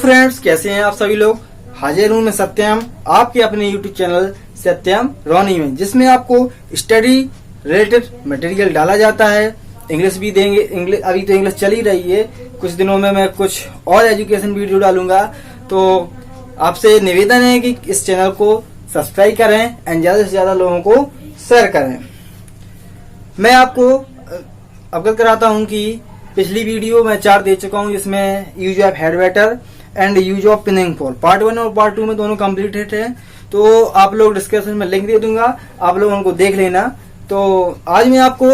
Friends, कैसे हैं आप सभी लोग। हाजिर हूं मैं सत्यम आपके अपने यूट्यूब चैनल सत्यम रोनी में, जिसमें आपको स्टडी रिलेटेड मटेरियल डाला जाता है। इंग्लिश भी देंगे। इंग्लिश अभी तो इंग्लिश चल ही रही है, कुछ दिनों में मैं कुछ और एजुकेशन वीडियो डालूंगा। तो आपसे निवेदन है कि इस चैनल को सब्सक्राइब करें एंड ज्यादा से ज्यादा लोगों को शेयर करें। मैं आपको अवगत कराता हूं कि पिछली वीडियो मैं 4 दे चुका हूं, जिसमें use of head waiter and use of pinning fall part 1 और पार्ट 2 में दोनों कंप्लीटेड है। तो आप लोग डिस्क्रिप्शन में लिंक दे दूंगा, आप लोग उनको देख लेना। तो आज मैं आपको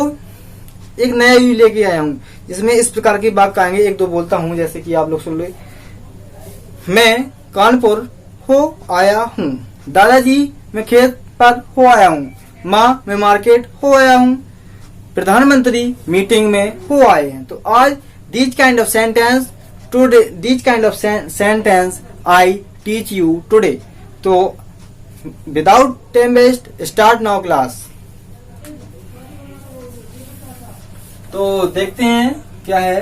एक नया यूज लेके आया हूं, जिसमें इस प्रकार की बात कहेंगे। एक दो बोलता हूं, जैसे कि आप लोग सुन ले। मैं कानपुर हो आया हूं, दादाजी मैं खेत पर हो आया हूं, माँ मैं मार्केट हो आया हूं, प्रधानमंत्री मीटिंग में हो आए हैं। तो आज these kind of sentence I teach you today। तो without time waste start now class। तो देखते हैं क्या है।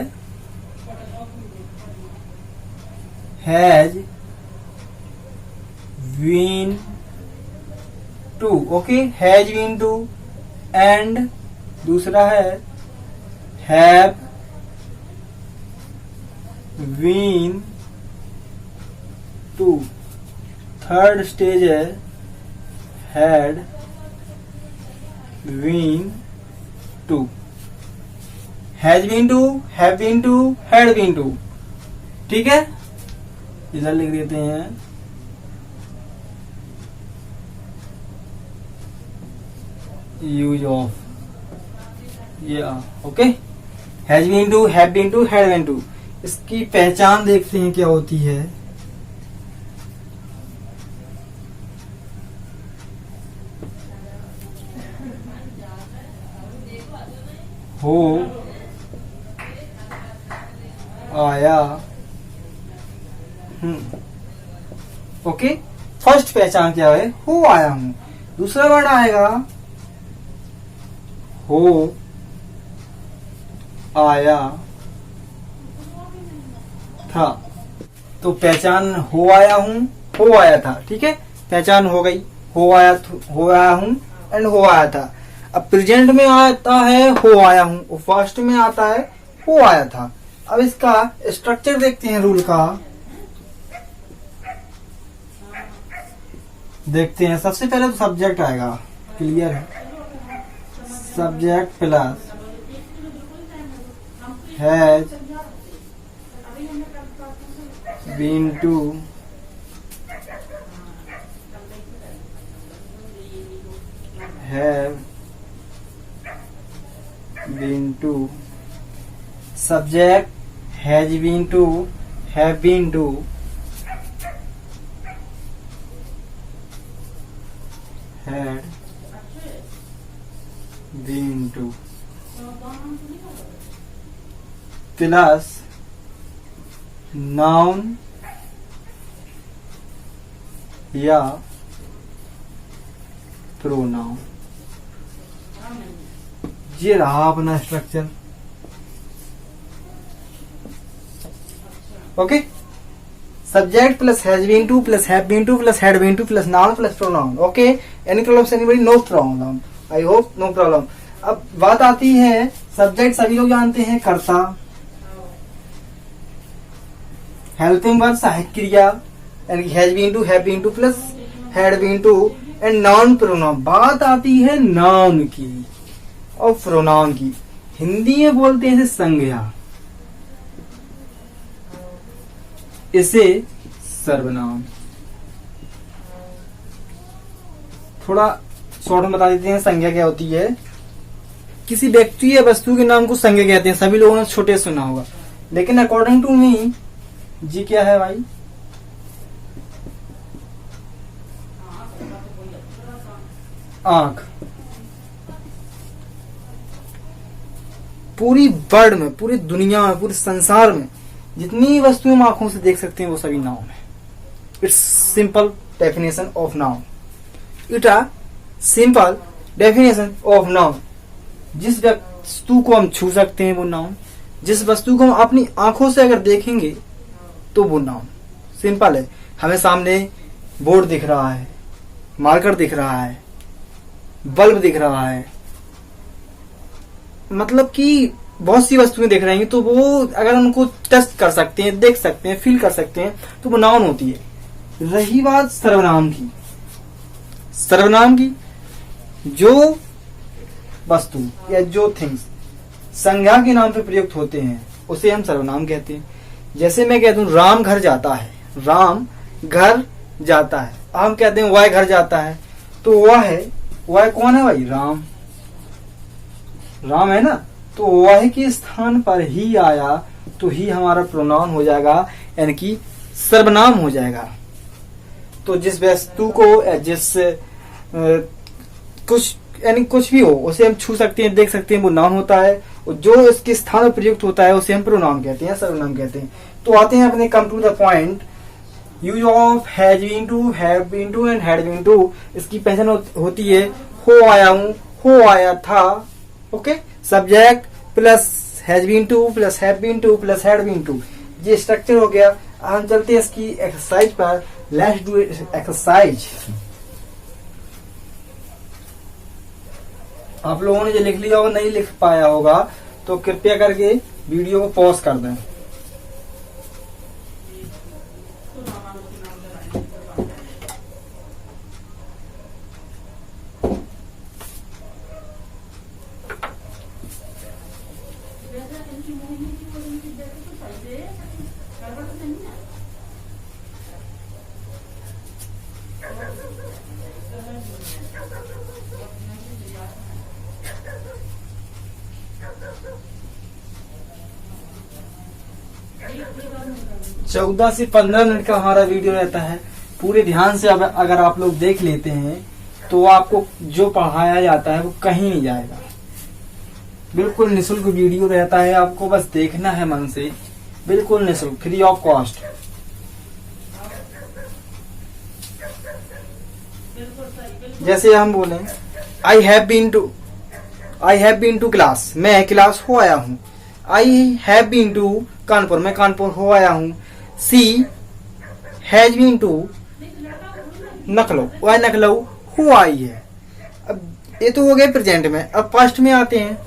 has been to, okay, has been to and दूसरा है have been to, third stage है had been to, has been to, have been to, had been to। ठीक है, इधर लिख देते हैं यूज ऑफ, ये okay. Has been to, have been to, had been to. इसकी पहचान देखते हैं क्या होती है। हो आया हूं, ओके। फर्स्ट पहचान क्या है, हो आया हूं। दूसरा वर्ड आएगा हो आया था। तो पहचान हो आया हूं, हो आया था, ठीक है, पहचान हो गई। हो आया हूं एंड हो आया था। अब प्रेजेंट में आता है हो आया हूं, और फर्स्ट में आता है हो आया था। अब इसका स्ट्रक्चर देखते हैं, रूल का देखते हैं। सबसे पहले तो सब्जेक्ट आएगा, क्लियर है। Subject plus has been to, have been to, subject has been to, have been to, had been to, plus noun या प्रोनाउन। ये रहा अपना structure, okay. Subject plus has been to plus have been to plus had been to plus noun plus pronoun, okay. Any problem anybody? No problem, I hope no problem. अब बात आती है, subject सभी लोग जानते हैं, कर्ता, हेल्पिंग वर्ब सहायक क्रिया, and has been to, have been to plus had been to, and noun pronoun. बात आती है नाउन की और प्रोनाउन की। हिंदी में बोलते हैं इसे संज्ञा, इसे सर्वनाम। थोड़ा शॉर्ट में बता देते हैं संज्ञा क्या होती है। किसी व्यक्ति या वस्तु के नाम को संज्ञा कहते हैं। सभी लोगों ने छोटे सुना होगा, लेकिन अकॉर्डिंग टू मी जी क्या है भाई, आंख। पूरी वर्ल्ड में, पूरी दुनिया में, पूरे संसार में जितनी वस्तुएं हम आंखों से देख सकते हैं वो सभी नाउन है। It's simple definition of noun. It a simple definition of noun. जिस वस्तु को हम छू सकते हैं वो नाउन, जिस वस्तु को हम अपनी आंखों से अगर देखेंगे तो वो नाउन। सिंपल है। हमें सामने बोर्ड दिख रहा है, मार्कर दिख रहा है, बल्ब दिख रहा है, मतलब कि बहुत सी वस्तुएं दिख रही हैं, तो वो अगर उनको टच कर सकते हैं, देख सकते हैं, फील कर सकते हैं, तो वो नाउन होती है। रही बात सर्वनाम की, सर्वनाम की जो वस्तु या जो थिंग्स संज्ञा के नाम पे प्रयुक्त होते हैं उसे हम सर्वनाम कहते हैं। जैसे मैं कहता हूं राम घर जाता है, राम घर जाता है, हम कहते हैं वह घर जाता है, तो वह कौन है भाई? राम, राम है ना। तो वह के स्थान पर ही आया तो ही हमारा प्रोनाउन हो जाएगा, यानी कि सर्वनाम हो जाएगा। तो जिस वस्तु को जिस कुछ यानी कुछ भी हो उसे हम छू सकते हैं, देख सकते हैं, वो नाउन होता है, और जो इसके स्थान पर प्रयुक्त होता है उसे हम प्रोनाउन कहते हैं, सर्वनाम कहते हैं। तो आते हैं अपने come to the point, use of has been to, have been to and had been to. इसकी पहचान होती है हो आया हूं, हो आया था, okay. Subject plus has been to plus have been to plus had been to, ये स्ट्रक्चर हो गया। हम चलते हैं इसकी एक्सरसाइज पर। Let's do exercise. आप लोगों ने जो लिख लिया होगा, नहीं लिख पाया होगा तो कृपया करके वीडियो को पॉज कर दें। चौदह से 15 मिनट का हमारा वीडियो रहता है। पूरे ध्यान से अगर आप लोग देख लेते हैं तो आपको जो पढ़ाया जाता है वो कहीं नहीं जाएगा। बिल्कुल निःशुल्क वीडियो रहता है, आपको बस देखना है मन से, बिल्कुल निःशुल्क, फ्री ऑफ कॉस्ट। जैसे हम बोले I have been to class, मैं क्लास हो आया हूँ। I have been to Kanpur, मैं कानपुर हो आया हूँ। सी हैज बीन टू नखलऊ, वह नखलऊ हो आई है। अब ये तो हो गए प्रेजेंट में। अब पास्ट में आते हैं।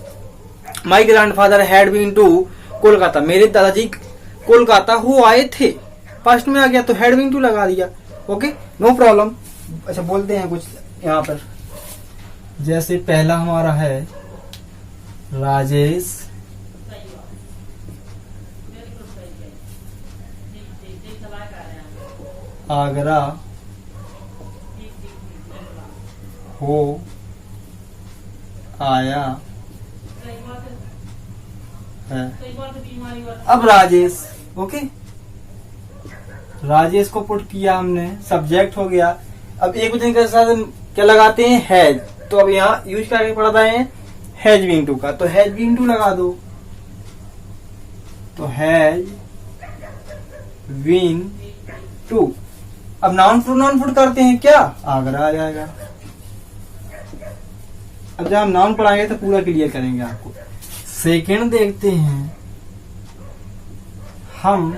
My grandfather had been to Kolkata, मेरे दादाजी कोलकाता हो आए थे। पास्ट में आ गया तो हैड बीन टू लगा दिया, ओके, नो प्रॉब्लम। अच्छा, बोलते हैं कुछ यहाँ पर। जैसे पहला हमारा है राजेश आगरा हो आया है। अब राजेश, ओके, राजेश को पुट किया हमने, सब्जेक्ट हो गया। अब एक वचन के साथ क्या लगाते हैं? हैज। तो अब यहाँ यूज करके पढ़ता है हैज बीन टू का, तो हैज बीन टू लगा दो। तो हैज बीन टू। अब नाउन प्रोनाउन पुट करते हैं, क्या? आगरा आ जाएगा। अब जब हम नाउन पढ़ाएंगे तो पूरा क्लियर करेंगे आपको। सेकंड देखते हैं हम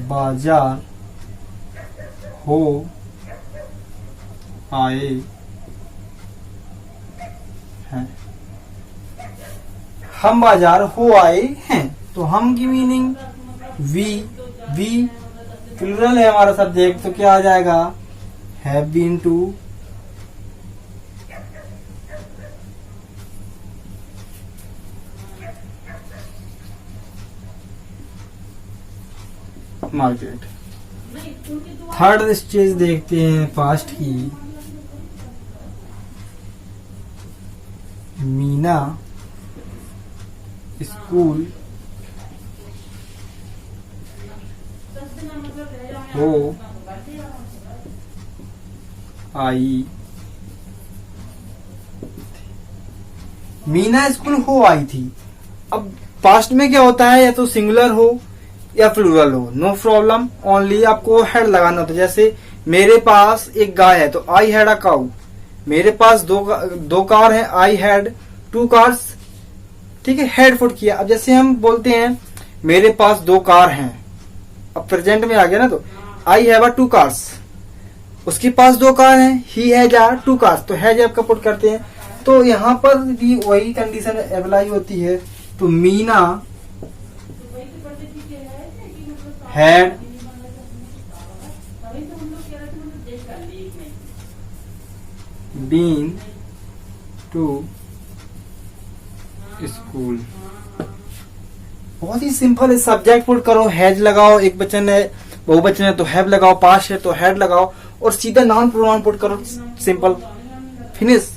बाजार हो आए हैं। हम बाजार हो आए हैं, तो हम की मीनिंग वी प्लूरल है हमारा सब्जेक्ट, तो क्या आ जाएगा? Have been to market. Third stage देखते हैं पास्ट की। मीना स्कूल हो आई। मीना स्कूल हो आई थी। अब पास्ट में क्या होता है? या तो सिंगुलर हो या प्लूरल हो, नो प्रॉब्लम, ओनली आपको हेड लगाना होता है। जैसे मेरे पास एक गाय है तो आई हैड अ काऊ, मेरे पास दो कार हैं, आई हैड 2 कार्स। ठीक है, हैड पुट किया। अब जैसे हम बोलते हैं मेरे पास 2 कार हैं, अब प्रेजेंट में आ गया ना, तो आई हैव 2 कार्स, उसके पास 2 कार हैं, ही हैज 2 कार्स, तो हैज आपका पुट करते हैं। तो यहाँ पर भी वही कंडीशन अप्लाई होती है। तो Meena had been to school. बहुत ही सिंपल है। सब्जेक्ट पुट करो, हैज लगाओ, एक वचन है, बहुवचन है तो हैव लगाओ, पास्ट है तो हैड लगाओ, और सीधा नाउन प्रोनाउन पुट करो, simple, finish.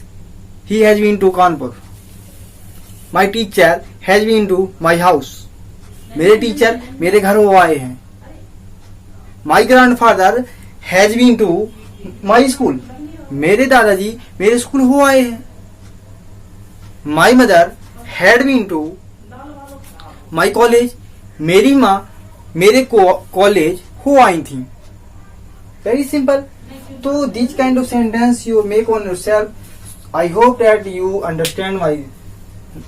He has been to Kanpur. My teacher has been to my house. मेरे टीचर मेरे घर वो आए हैं। My grandfather has been to my school. मेरे दादाजी मेरे स्कूल हो आए हैं। My mother had been to my college. मेरी माँ मेरे कॉलेज हो आई थी। Very simple. तो this kind of sentence you make on yourself. I hope that you understand my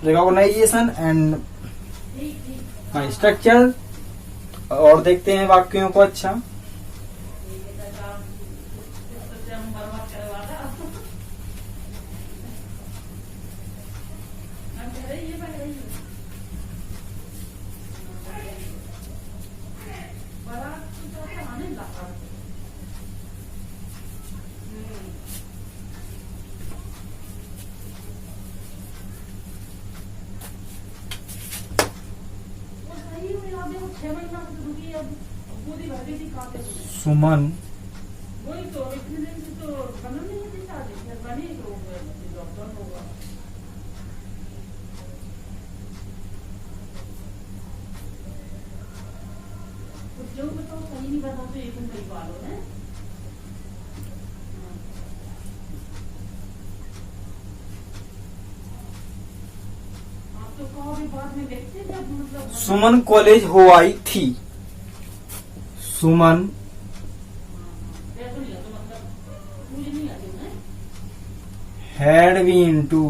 recognition and my structure. और देखते हैं वाक्यों को। अच्छा, सुमन सुमन कॉलेज हो आई थी। सुमन had been to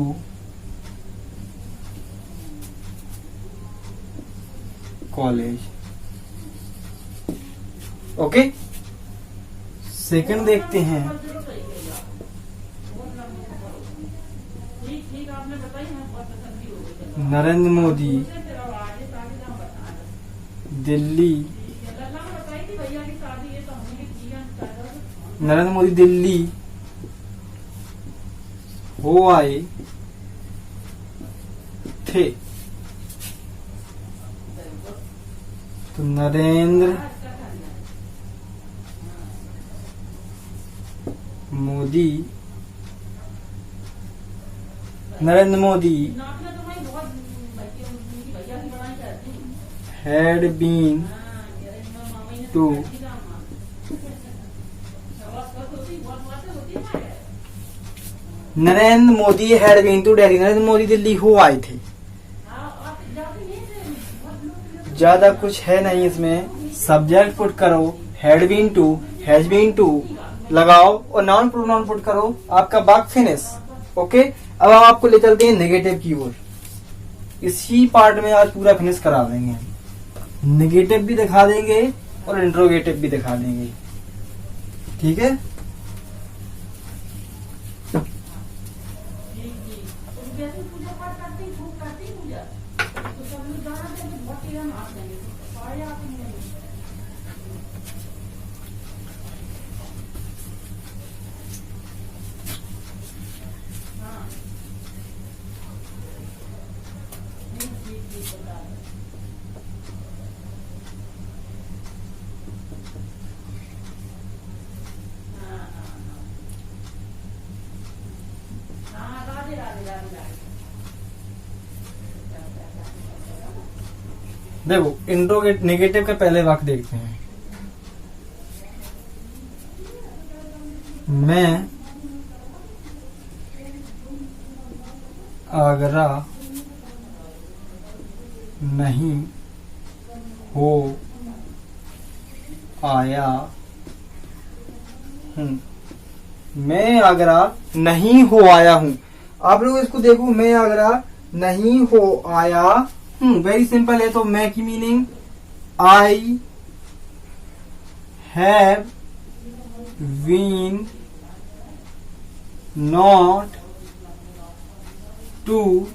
college. Okay, second देखते हैं। नरेंद्र मोदी दिल्ली, नरेंद्र मोदी दिल्ली हो आए थे। तो Narendra Modi had been to Narendra Modi had been to Delhi. Narendra Modi Delhi हो आए थे। ज्यादा कुछ है नहीं इसमें। सब्जेक्ट पुट करो, had been to, has been to लगाओ और नाउन प्रोनाउन पुट करो, आपका वाक्य फिनिश। ओके, अब हम आपको ले चलते हैं नेगेटिव की ओर। इसी पार्ट में आज पूरा फिनिश करा देंगे। नेगेटिव भी दिखा देंगे और इंट्रोगेटिव भी दिखा देंगे। ठीक है, देखो इंट्रोगेट नेगेटिव का पहले वाक्य देखते हैं। मैं आगरा नहीं हो आया हूँ। मैं आगरा नहीं हो आया हूँ। आप लोग इसको देखो, मैं आगरा नहीं हो आया हूँ, वेरी सिंपल है। तो मैं की meaning I have been not to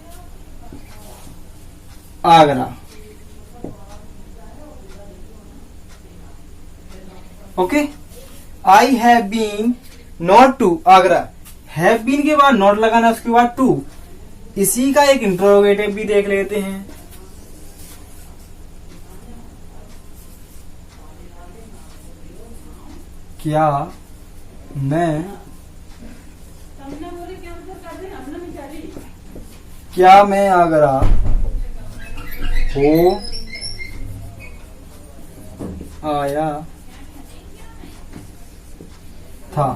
Agra. Okay, I have been not to Agra. Have been के बाद नॉट लगाना, उसके बाद टू। इसी का एक इंट्रोगेटिव भी देख लेते हैं। क्या मैं आगरा हो आया था।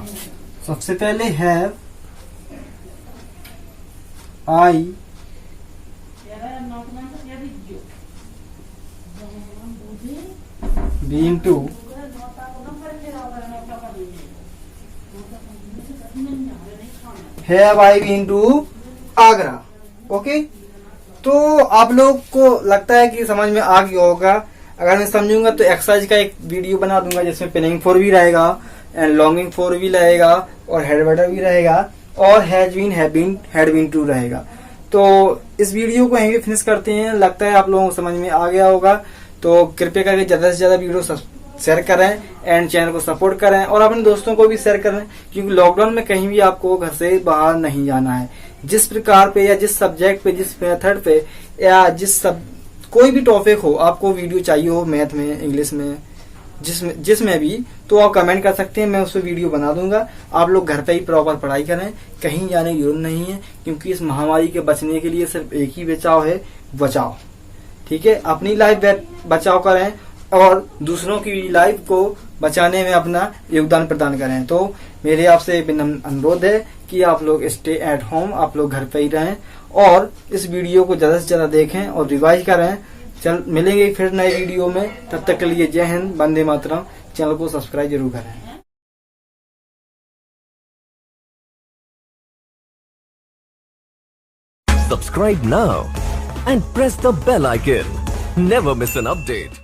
सबसे पहले have I been to have I been to Agra. Okay, तो आप लोग को लगता है कि समझ में आ गया होगा। अगर मैं समझूंगा तो एक्सरसाइज का एक वीडियो बना दूंगा जिसमें पेनिंग फॉर भी रहेगा एंड लॉन्गिंग फॉर भी रहेगा और हेड वर्डर भी रहेगा और has been, have been, had been to रहेगा। तो इस वीडियो को यहीं पे फिनिश करते हैं। लगता है आप लोगों को समझ में आ गया होगा। तो कृपया करके ज्यादा से ज्यादा वीडियो शेयर करें एंड चैनल को सपोर्ट करें और अपने दोस्तों को भी शेयर करें, क्योंकि लॉकडाउन में कहीं भी आपको घर से बाहर नहीं जाना है। जिस प्रकार पे या जिस सब्जेक्ट पे, जिस मेथड पे या कोई भी टॉपिक हो, आपको वीडियो चाहिए हो मैथ में, इंग्लिश में, जिसमें भी, तो आप कमेंट कर सकते हैं, मैं उस पर वीडियो बना दूंगा। आप लोग घर पे ही प्रॉपर पढ़ाई करें, कहीं जाने की जरूरत नहीं है, क्योंकि इस महामारी के बचने के लिए सिर्फ एक ही बचाव है, बचाओ। ठीक है, अपनी लाइफ बचाव करें और दूसरों की लाइफ को बचाने में अपना योगदान प्रदान करें। तो मेरे आपसे विनम्र अनुरोध है कि आप लोग स्टे एट होम, आप लोग घर पे ही रहें और इस वीडियो को ज्यादा से ज्यादा देखें और रिवाइज करें। चल मिलेंगे फिर नए वीडियो में, तब तक के लिए जय हिंद, वंदे मातरम। चैनल को सब्सक्राइब जरूर करें। Subscribe now and press the bell icon. Never miss an update.